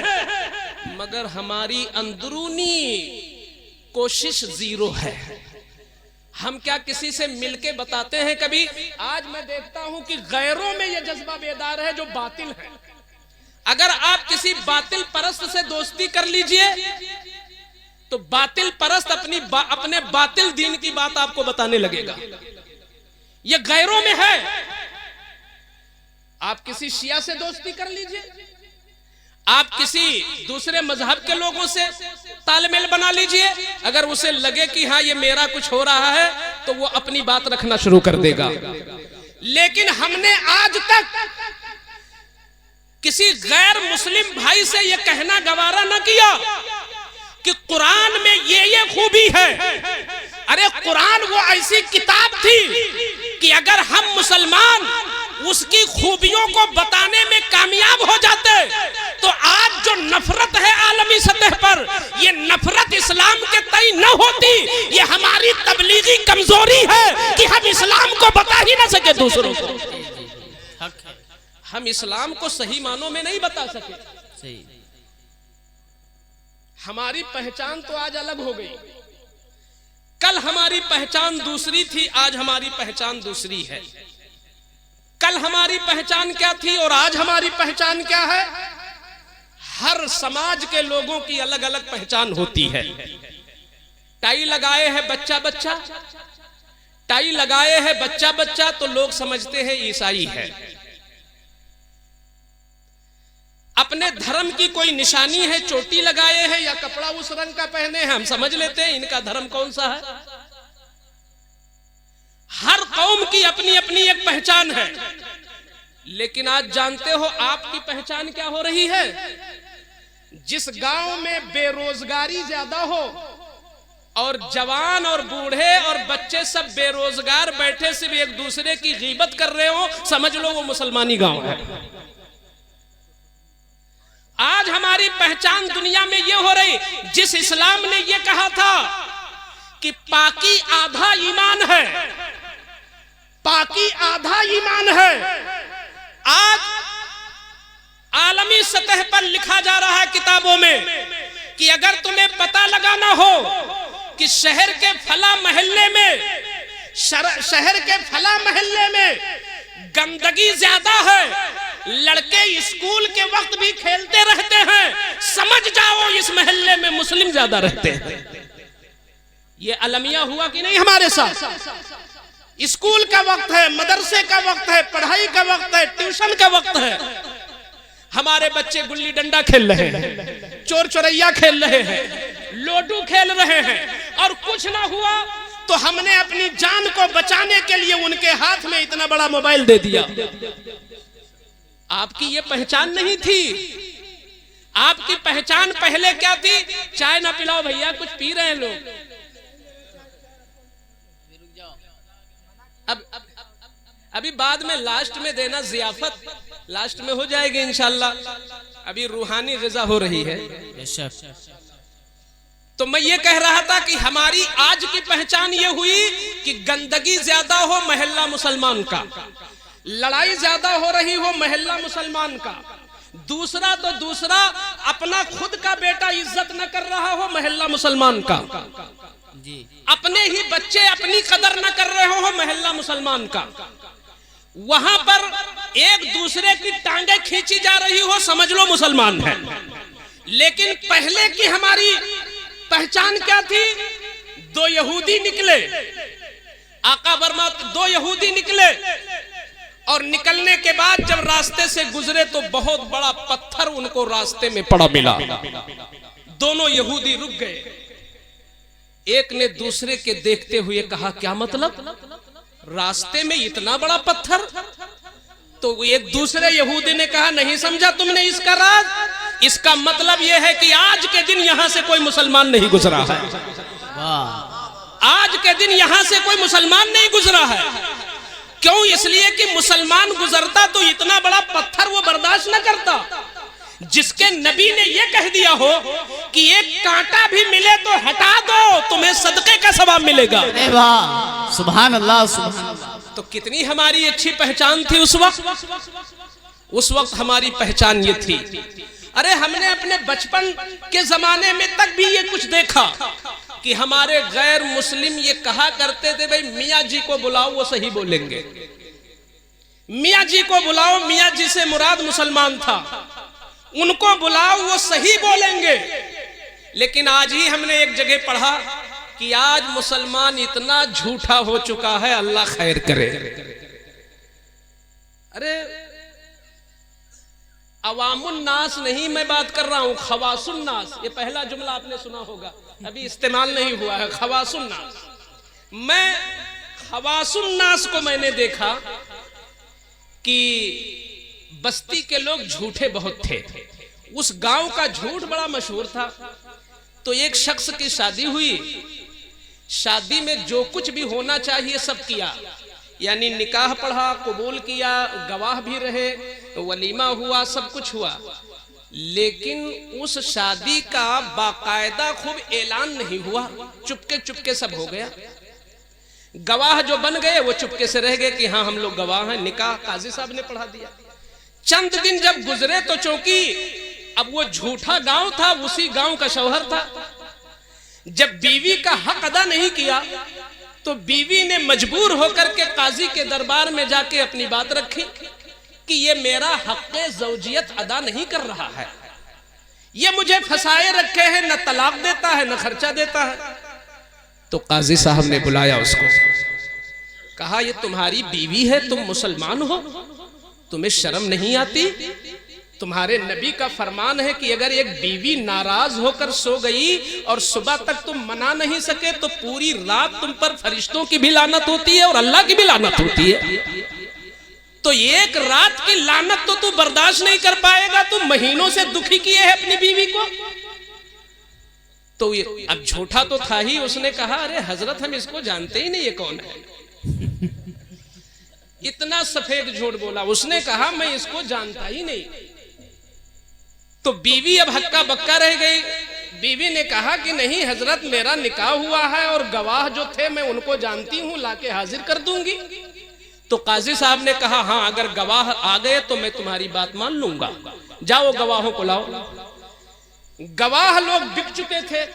मगर हमारी अंदरूनी कोशिश जीरो है। हम क्या किसी से मिलके बताते हैं कभी? आज मैं देखता हूं कि गैरों में यह जज्बा बेदार है जो बातिल है। अगर आप किसी बातिल परस्त से दोस्ती कर लीजिए तो बातिल परस्त अपने बातिल दीन की बात आपको बताने लगेगा। यह गैरों में है। आप किसी शिया से दोस्ती कर लीजिए, आप किसी दूसरे मजहब के लोगों से तालमेल बना लीजिए, अगर उसे लगे कि हाँ ये मेरा कुछ हो रहा है तो वो अपनी बात रखना शुरू कर देगा। लेकिन हमने आज तक किसी गैर मुस्लिम भाई से यह कहना गवारा न किया कि कुरान में ये खूबी है। अरे कुरान वो ऐसी किताब थी कि अगर हम मुसलमान उसकी खूबियों को बताने में कामयाब हो जाते तो आज जो नफरत है आलमी सतह पर, ये नफरत इस्लाम के तई न होती। ये हमारी तबलीगी कमजोरी है कि हम इस्लाम को बता ही ना सके दूसरों को। हम इस्लाम को सही मानों में नहीं बता सके। सही। हमारी पहचान तो आज अलग हो गई। कल हमारी पहचान दूसरी थी, आज हमारी पहचान दूसरी है। कल हमारी पहचान क्या थी और आज हमारी पहचान क्या है? हर समाज के लोगों की अलग अलग पहचान होती है। टाई लगाए है बच्चा बच्चा, टाई लगाए है बच्चा बच्चा तो लोग समझते हैं ईसाई है। अपने धर्म की कोई निशानी है, चोटी लगाए हैं या कपड़ा उस रंग का पहने हैं, हम समझ लेते हैं इनका धर्म कौन सा है। हर कौम की अपनी अपनी एक पहचान है। लेकिन आज जानते हो आपकी पहचान क्या हो रही है? जिस गांव में बेरोजगारी ज्यादा हो और जवान और बूढ़े और बच्चे सब बेरोजगार बैठे सिर्फ एक दूसरे की गीबत कर रहे हो, समझ लो वो मुसलमानी गांव है। आज हमारी पहचान दुनिया में ये हो रही, जिस इस्लाम ने ये कहा था कि पाकी आधा ईमान है, पाकी आधा ईमान है, आज आलमी सतह पर लिखा जा रहा है किताबों में कि अगर तुम्हें पता लगाना हो कि शहर के फला महल्ले में गंदगी ज्यादा है, लड़के स्कूल के वक्त भी खेलते रहते हैं, समझ जाओ इस महल्ले में मुस्लिम ज्यादा रहते हैं। ये अलमिया हुआ कि नहीं हमारे साथ? स्कूल का वक्त है, मदरसे का वक्त है, पढ़ाई का वक्त है, ट्यूशन का वक्त है, हमारे बच्चे गुल्ली डंडा खेल रहे हैं, चोर चोरैया खेल रहे हैं, लोडू खेल रहे हैं, और कुछ ना हुआ तो हमने अपनी जान को बचाने के लिए उनके हाथ में इतना बड़ा मोबाइल दे दिया। आपकी ये पहचान नहीं थी। आपकी पहचान पहले क्या थी? चाय ना पिलाओ भैया, कुछ पी रहे हैं लोग। अब अभी बाद में लास्ट में देना जियाफत, लास्ट में हो जाएगी इंशाल्लाह। अभी रूहानी ग़िज़ा हो रही है। तो मैं ये कह रहा था कि हमारी आज की पहचान ये हुई कि गंदगी ज्यादा हो मोहल्ला मुसलमान का, लड़ाई ज्यादा हो रही हो मोहल्ला मुसलमान का, दूसरा तो दूसरा अपना खुद का बेटा इज्जत न कर रहा हो मोहल्ला मुसलमान का, जी अपने ही बच्चे अपनी कदर न कर रहे हो मोहल्ला मुसलमान का, वहां पर एक दूसरे की टांगे खींची जा रही हो, समझ लो मुसलमान है। लेकिन पहले की हमारी पहचान क्या थी? दो यहूदी निकले, आका वर्मा, दो यहूदी निकले और निकलने के बाद जब रास्ते से गुजरे तो बहुत बड़ा पत्थर उनको रास्ते में पड़ा मिला। दोनों यहूदी रुक गए। एक ने दूसरे के देखते हुए कहा, क्या मतलब, रास्ते में इतना बड़ा पत्थर? तो एक दूसरे यहूदी ने कहा, नहीं समझा तुमने इसका राज? इसका मतलब यह है कि आज के दिन यहां से कोई मुसलमान नहीं गुजरा है। आज के दिन यहां से कोई मुसलमान नहीं गुजरा है। क्यों? इसलिए कि मुसलमान गुजरता तो इतना बड़ा पत्थर वो बर्दाश्त न करता। जिसके नबी ने यह कह दिया हो कि एक कांटा भी मिले तो हटा दो, तुम्हें सदके का सवाब मिलेगा। सुभान अल्लाह, सुभान अल्लाह। तो कितनी हमारी अच्छी पहचान थी उस वक्त। उस वक्त हमारी पहचान ये थी। अरे हमने अपने बचपन के जमाने में तक भी ये कुछ देखा कि हमारे गैर मुस्लिम ये कहा करते थे, भाई मियाँ जी को बुलाओ वो सही बोलेंगे, मियाँ जी को बुलाओ, मियाँ जी से मुराद मुसलमान था, उनको बुलाओ वो सही बोलेंगे। लेकिन आज ही हमने एक जगह पढ़ा कि आज मुसलमान इतना झूठा हो चुका है, अल्लाह खैर करे। अरे अवामुन नास नहीं मैं बात कर रहा हूं, खवासुन नास। ये पहला जुमला आपने सुना होगा, अभी इस्तेमाल नहीं हुआ है, खवासुन नास। मैं खवासुन नास को मैंने देखा कि बस्ती के लोग झूठे बहुत थे। उस गांव का झूठ बड़ा मशहूर था। तो एक शख्स की शादी हुई, शादी में जो कुछ भी होना चाहिए सब किया, यानी निकाह पढ़ा, कबूल किया, गवाह भी रहे, वलीमा हुआ, सब कुछ हुआ। लेकिन उस शादी का बाकायदा खूब ऐलान नहीं हुआ, चुपके चुपके सब हो गया। गवाह जो बन गए वो चुपके से रह गए कि हाँ हम लोग गवाह हैं, निकाह काजी साहब ने पढ़ा दिया। चंद दिन जब गुजरे तो चूंकि अब वो झूठा गांव था, उसी गांव का शौहर था। जब बीवी का हक अदा नहीं किया तो बीवी ने मजबूर होकर के काजी के दरबार में जाके अपनी बात रखी कि ये मेरा हक़ ज़ौजियत अदा नहीं कर रहा है, ये मुझे फंसाए रखे हैं, न तलाक देता है न खर्चा देता है। तो काजी साहब ने बुलाया उसको, कहा ये तुम्हारी बीवी है, तुम मुसलमान हो, तुम्हें शर्म नहीं आती? तुम्हारे नबी का फरमान है कि अगर एक बीवी नाराज होकर सो गई और सुबह तक तुम मना नहीं सके तो पूरी रात तुम पर फरिश्तों की भी लानत होती है और अल्लाह की भी लानत होती है। तो एक रात की लानत तो तू बर्दाश्त नहीं कर पाएगा, तू महीनों से दुखी किए है अपनी बीवी को। तो ये अब झूठा तो था ही। उसने कहा अरे हजरत हम इसको जानते ही नहीं, ये कौन है। इतना सफेद झूठ बोला। उसने कहा मैं इसको जानता ही नहीं। तो बीवी अब हक्का बक्का रह गई। बीवी ने कहा कि नहीं हजरत मेरा निकाह हुआ है और गवाह जो थे मैं उनको जानती हूं, लाके हाजिर कर दूंगी। तो काजी साहब ने कहा हाँ अगर गवाह आ गए तो मैं तुम्हारी बात मान लूंगा, जाओ गवाहों को लाओ। गवाह लोग बिक चुके थे,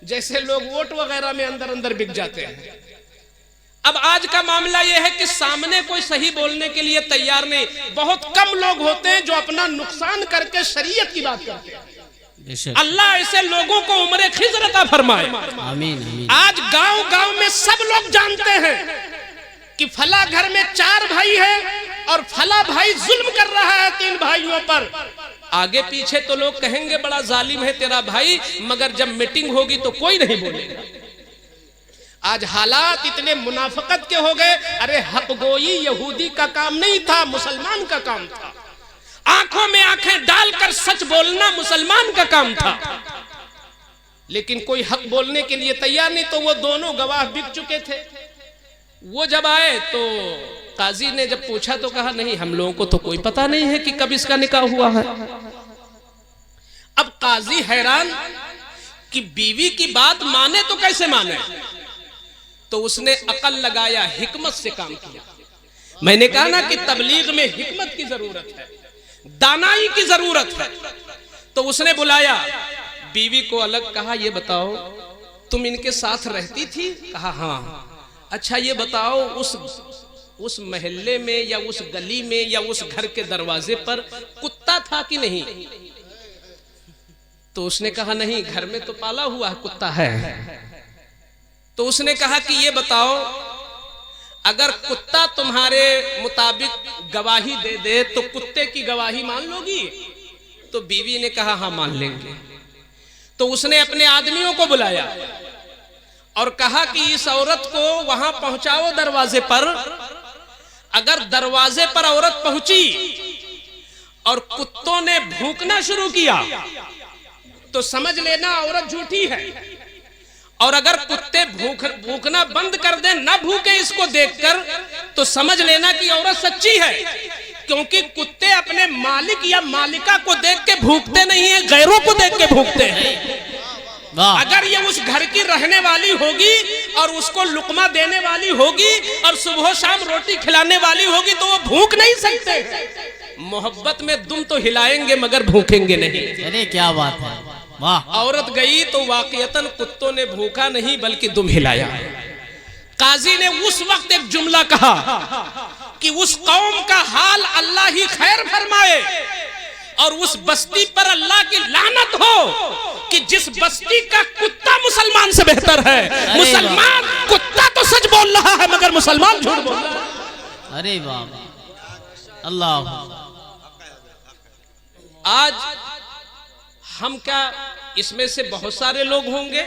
जैसे लोग वोट वगैरह में अंदर अंदर बिक जाते हैं। अब आज का मामला यह है कि सामने कोई सही बोलने के लिए तैयार नहीं। बहुत कम लोग होते हैं जो अपना नुकसान करके शरीयत की बात करते हैं। अल्लाह ऐसे लोगों को उम्र खिज़्र अता फरमाए। आमीन। आज गांव गांव में सब लोग जानते हैं कि फला घर में 4 भाई है और फला भाई जुल्म कर रहा है 3 भाइयों पर। आगे पीछे तो लोग कहेंगे बड़ा जालिम है तेरा भाई, मगर जब मीटिंग होगी तो कोई नहीं बोलेगा। आज हालात इतने मुनाफकत के हो गए। अरे हक गोई यहूदी का काम नहीं था, मुसलमान का काम था। आंखों में आंखें डालकर सच बोलना मुसलमान का काम था। लेकिन कोई हक बोलने के लिए तैयार नहीं। तो वो दोनों गवाह बिक चुके थे। वो जब आए तो काजी ने जब पूछा तो कहा नहीं हम लोगों को तो कोई पता नहीं है कि कब इसका निकाह हुआ है। अब काजी हैरान कि बीवी की बात माने तो कैसे माने। तो उसने अकल लगाया, हिकमत से काम किया। मैंने कहा ना कि तबलीग में हिकमत की जरूरत है, दानाई की जरूरत है। तो उसने बुलाया बीवी को अलग, कहा ये बताओ तुम इनके साथ रहती थी? कहा हाँ। अच्छा ये बताओ उस मोहल्ले में या उस गली में या उस घर के दरवाजे पर कुत्ता था कि नहीं? तो उसने कहा नहीं, घर में तो पाला हुआ कुत्ता है। तो उसने कहा कि ये बताओ अगर कुत्ता तुम्हारे मुताबिक गवाही दे दे तो कुत्ते की गवाही मान लोगी? तो बीवी ने कहा हाँ मान लेंगे। तो उसने अपने आदमियों को बुलाया और कहा कि इस औरत को वहां पहुंचाओ दरवाजे पर। अगर दरवाजे पर औरत पहुंची और कुत्तों ने भूकना शुरू किया तो समझ लेना औरत झूठी है, और अगर कुत्ते भूकना बंद कर दे, ना भूके इसको देखकर, तो समझ लेना कि औरत सच्ची है। क्योंकि कुत्ते अपने मालिक या मालिका को देख के भूकते नहीं है, गैरों को देख के भूकते हैं। अगर ये उस घर की रहने वाली होगी और उसको लुकमा देने वाली होगी और सुबह शाम रोटी खिलाने वाली होगी तो वो भूख नहीं सकते। मोहब्बत में दुम तो हिलाएंगे मगर भूखेंगे नहीं। अरे क्या बात है, वाह। औरत गई तो वाकईतन कुत्तों ने भूखा नहीं बल्कि दुम हिलाया। काजी ने उस वक्त एक जुमला कहा कि उस कौम का हाल अल्लाह ही खैर फरमाए और उस बस्ती पर अल्लाह की लानत हो कि जिस बस्ती का कुत्ता मुसलमान से बेहतर है। मुसलमान कुत्ता तो सच बोल रहा है मगर मुसलमान झूठ बोल रहा है। अरे वाह, अल्लाह। आज हम क्या इसमें से बहुत सारे लोग होंगे,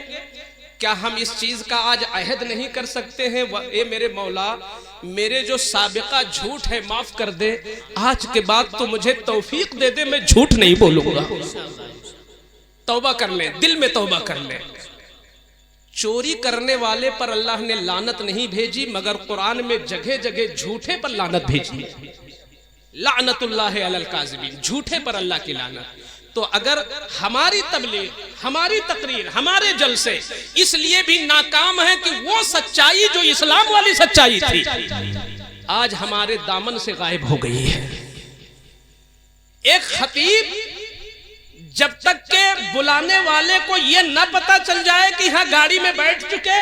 क्या हम इस चीज का आज अहद नहीं कर सकते हैं? ए मेरे मौला, मेरे जो साबिका झूठ है माफ कर दे, आज के बाद तो मुझे तौफीक दे दे, मैं झूठ नहीं बोलूंगा। तौबा कर ले, दिल में तौबा कर ले। चोरी करने वाले पर अल्लाह ने लानत नहीं भेजी मगर कुरान में जगह जगह झूठे पर लानत भेजी। लानतुल्लाह अलल काज़िबीन, झूठे पर अल्लाह की लानत। तो अगर हमारी तबलीग, हमारी तकरीर, हमारे जलसे इसलिए भी नाकाम है कि वो सच्चाई जो इस्लाम वाली सच्चाई थी आज हमारे दामन से गायब हो गई है। एक खतीब जब तक के बुलाने वाले को ये न पता चल जाए कि हाँ गाड़ी में बैठ चुके,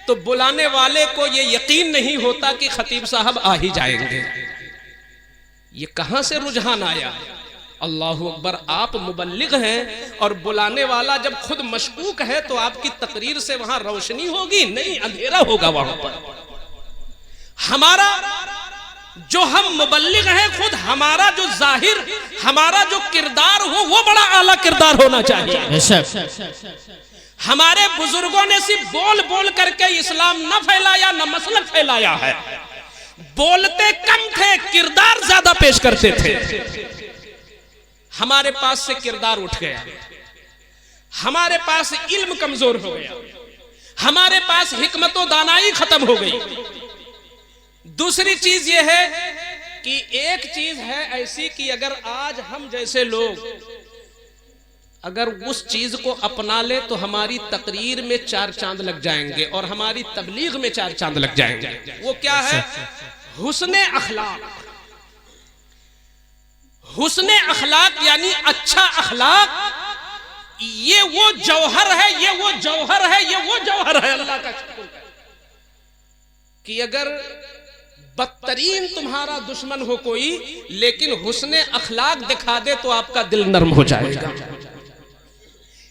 तो बुलाने वाले को ये यकीन नहीं होता कि खतीब साहब आ ही जाएंगे। ये कहां से रुझान आया? अल्लाहु अकबर। आप मुबल्लिग हैं और बुलाने वाला जब खुद मशकूक है तो आपकी तकरीर से वहां रोशनी होगी? नहीं, अंधेरा होगा वहां पर। हमारा जो हम मुबल्लिग हैं खुद, हमारा जो जाहिर, हमारा जो किरदार हो वो बड़ा आला किरदार होना चाहिए। हमारे बुजुर्गों ने सिर्फ बोल बोल करके इस्लाम न फैलाया, न मसलक फैलाया है। बोलते कम थे, किरदार ज्यादा पेश करते थे। हमारे पास से किरदार उठ गया, हमारे पास इल्म कमजोर हो गया, हमारे पास हिकमत व दानाई खत्म हो गई। दूसरी चीज यह है कि एक चीज है ऐसी कि अगर आज हम जैसे लोग अगर उस चीज को अपना ले तो हमारी तकरीर में 4 चांद लग जाएंगे और हमारी तबलीग में 4 चांद लग जाएंगे। वो क्या है? हुस्ने अखलाक। हुस्ने अखलाक यानी अच्छा अखलाक, ये वो जौहर है, ये वो जौहर है, ये वो जौहर है। अल्लाह का शुक्र कि अगर बदतरीन तुम्हारा दुश्मन हो कोई लेकिन हुस्ने अखलाक दिखा दे तो आपका दिल नर्म हो जाएगा।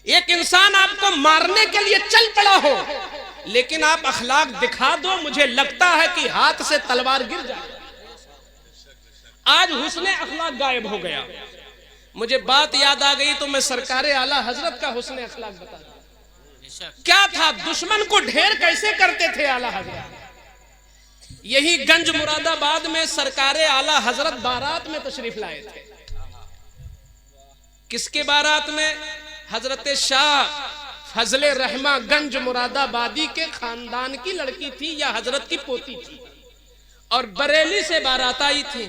एक इंसान आपको मारने के लिए चल पड़ा हो लेकिन आप अखलाक दिखा दो, मुझे लगता है कि हाथ से तलवार गिर जाए। आज हुस्ने अखलाक गायब हो गया। मुझे बात याद आ गई तो मैं सरकारे आला हजरत का हुस्ने अखलाक बता दूं। क्या था? दुश्मन को ढेर कैसे करते थे आला हजरत। यही गंज मुरादाबाद में सरकारे आला हजरत बारात में तशरीफ लाए थे। किसके बारात में? हजरत शाह फजले रहमा गंज मुरादाबादी के खानदान की लड़की थी या हजरत की पोती थी और बरेली से बारात आई थी।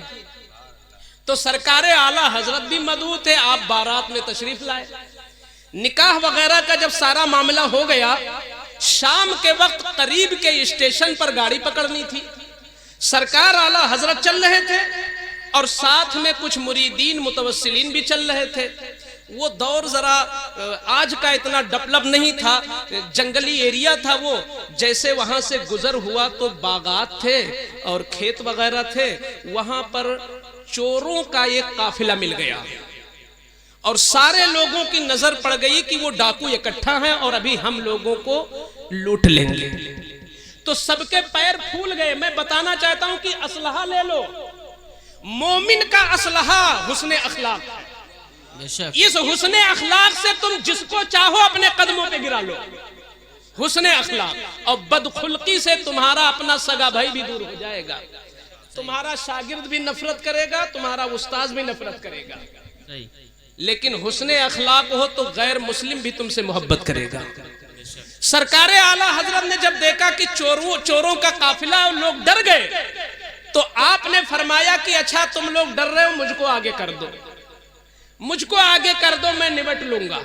तो सरकारे आला हजरत भी मदऊ थे, आप बारात में तशरीफ लाए। निकाह वगैरह का जब सारा मामला हो गया, शाम के वक्त करीब के स्टेशन पर गाड़ी पकड़नी थी। सरकार आला हजरत चल रहे थे और साथ में कुछ मुरीदीन मुतवस्सिलीन भी चल रहे थे। वो दौर जरा आज का इतना डेवलप नहीं था, जंगली एरिया था वो। जैसे वहां से गुजर हुआ तो बागात थे और खेत वगैरह थे। वहां पर चोरों का एक काफिला मिल गया और सारे लोगों की नजर पड़ गई कि वो डाकू इकट्ठा हैं और अभी हम लोगों को लूट लेंगे। तो सबके पैर फूल गए। मैं बताना चाहता हूं कि असलहा ले लो। मोमिन का असलहा हुस्ने अखलाक है। इस हुस्ने अखलाक से तुम जिसको चाहो अपने कदमों पे गिरा लो। हुस्ने अखलाक। और बदखुल्की से तुम्हारा अपना सगा भाई भी दूर हो जाएगा, तुम्हारा शागिर्द भी नफरत करेगा, तुम्हारा उस्ताद भी नफरत करेगा। लेकिन हुस्ने अखलाक हो तो गैर मुस्लिम भी तुमसे मोहब्बत करेगा। सरकार आला हजरत ने जब देखा कि चोरों का काफिला और लोग डर गए, तो आपने फरमाया कि अच्छा तुम लोग डर रहे हो, मुझको आगे कर दो, मुझको आगे कर दो, मैं निपट लूंगा।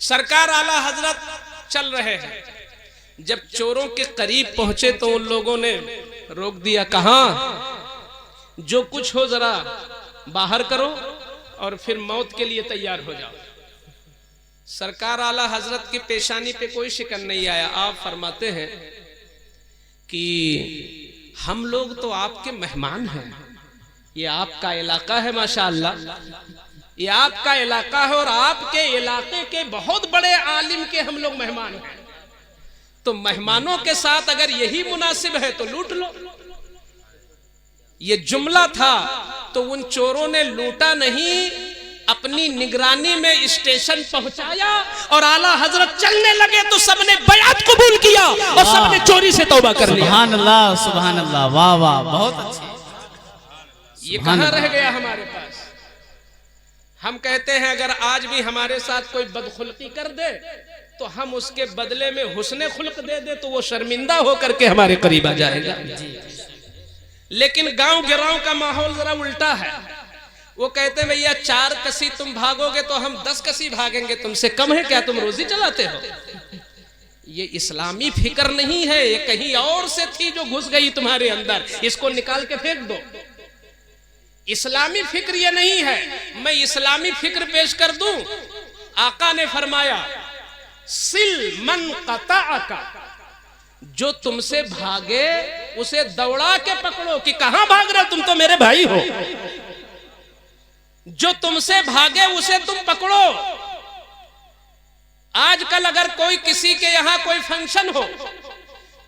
सरकार आला हजरत चल रहे हैं। जब चोरों के करीब पहुंचे तो उन लोगों ने रोक दिया, कहां? जो कुछ हो जरा बाहर करो और फिर मौत के लिए तैयार हो जाओ। सरकार आला हजरत की पेशानी पे कोई शिकन नहीं आया। आप फरमाते हैं कि हम लोग तो आपके मेहमान हैं, ये आपका इलाका है, माशाअल्लाह ये आपका इलाका है और आपके इलाके के बहुत बड़े आलिम के हम लोग मेहमान हैं। तो मेहमानों के साथ अगर यही मुनासिब है तो लूट लो। ये जुमला था। तो उन चोरों ने लूटा नहीं, अपनी निगरानी में स्टेशन पहुंचाया और आला हजरत चलने लगे तो सबने बयात कबूल किया और सबने चोरी से तौबा कर लिया। सुभान अल्लाह, सुभान अल्लाह, वाह वाह, बहुत अच्छे। ये कहां रह गया हमारे पास? हम कहते हैं अगर आज भी हमारे साथ कोई बदखुल्की कर दे तो हम उसके बदले में हुस्ने खुल्क दे दे तो वो शर्मिंदा होकर के हमारे करीब आ जाएगा। लेकिन गांव गिराव का माहौल जरा उल्टा है। वो कहते हैं भैया 4 कसी तुम भागोगे तो हम 10 कसी भागेंगे, तुमसे कम है क्या? तुम रोजी चलाते हो। ये इस्लामी फिक्र नहीं है, ये कहीं और से थी जो घुस गई तुम्हारे अंदर, इसको निकाल के फेंक दो। इस्लामी फिक्र ये नहीं है। मैं इस्लामी फिक्र पेश कर दूं। आका ने फरमाया सिल मन कताअका, जो तुमसे भागे उसे दौड़ा के पकड़ो। कि कहां भाग रहे हो? तुम तो मेरे भाई हो। जो तुमसे भागे उसे तुम पकड़ो। आजकल अगर कोई किसी के यहां कोई फंक्शन हो,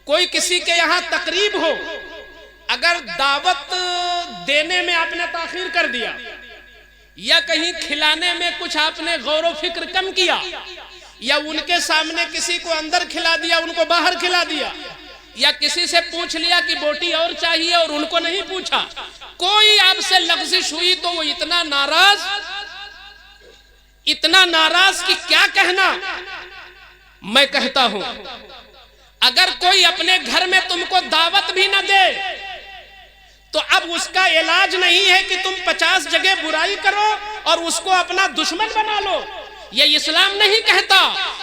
कोई किसी के यहां तकरीब हो, अगर दावत देने में आपने ताखीर कर दिया या कहीं खिलाने में कुछ आपने गौर फिक्र कम किया या उनके सामने किसी को अंदर खिला दिया, उनको बाहर खिला दिया, या किसी से पूछ लिया कि बोटी और चाहिए और उनको नहीं पूछा, कोई आपसे लफ्जिश हुई तो वो इतना नाराज कि क्या कहना। मैं कहता हूं अगर कोई अपने घर में तुमको दावत भी न दे तो अब उसका इलाज नहीं है कि तुम 50 जगह बुराई करो और उसको अपना दुश्मन बना लो। ये इस्लाम नहीं कहता।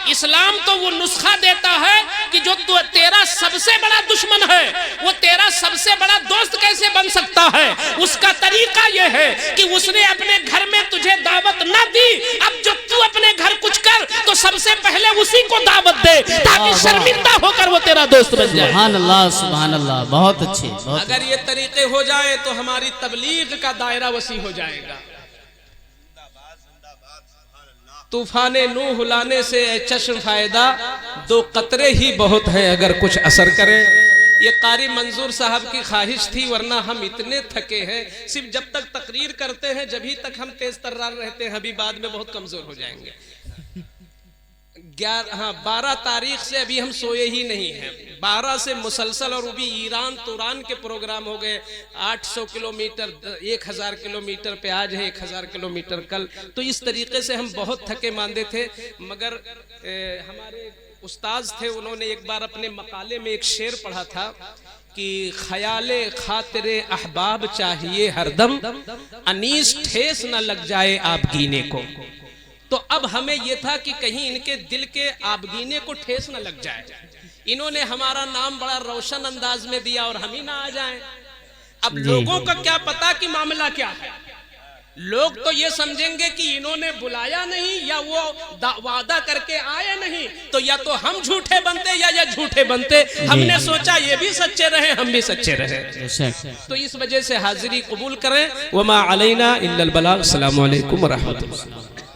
इस्लाम तो वो नुस्खा देता है कि जो तेरा सबसे बड़ा दुश्मन है वो तेरा सबसे बड़ा दोस्त कैसे बन सकता है। उसका तरीका ये है कि उसने अपने घर में तुझे दावत ना दी, अब जो तू अपने घर कुछ कर तो सबसे पहले उसी को दावत दे ताकि शर्मिंदा होकर वो तेरा दोस्त बन जाए। सुभान अल्लाह, सुभान अल्लाह, बहुत अच्छे। अगर ये तरीके हो जाए तो हमारी तबलीग का दायरा वसी हो जाएगा। तूफाने नूह लाने से चश्म फायदा, 2 कतरे ही बहुत हैं अगर कुछ असर करें। ये कारी मंजूर साहब की ख्वाहिश थी, वरना हम इतने थके हैं। सिर्फ जब तक तकरीर करते हैं जब तक हम तेज तर्रार रहते हैं, अभी बाद में बहुत कमजोर हो जाएंगे। 12 तारीख से अभी हम सोए ही नहीं हैं। 12 से मुसलसल, और भी ईरान तुरान के प्रोग्राम हो गए। 800 किलोमीटर, 1000 किलोमीटर पे आज है, 1000 किलोमीटर कल। तो इस तरीके से हम बहुत थके मांदे थे। मगर हमारे उस्ताद थे, उन्होंने एक बार अपने मकाले में एक शेर पढ़ा था कि ख्याले खातिरे अहबाब चाहिए हरदम, अनीस ठेस न लग जाए आप गीने को। तो अब हमें यह था कि कहीं इनके दिल के आबगीने को ठेस न लग जाए। इन्होंने हमारा नाम बड़ा रोशन अंदाज में दिया और हम ही ना आ जाएं। अब लोगों का क्या पता कि मामला क्या है। लोग तो ये समझेंगे कि इन्होंने बुलाया नहीं या वो वादा करके आए नहीं, तो या तो हम झूठे बनते या ये झूठे बनते। हमने सोचा ये भी सच्चे रहे, हम भी सच्चे रहे। तो इस वजह से हाजिरी कबूल करें। वमा अलैना इल्लल बलाग। अस्सलामु अलैकुम व रहमतुल्लाह।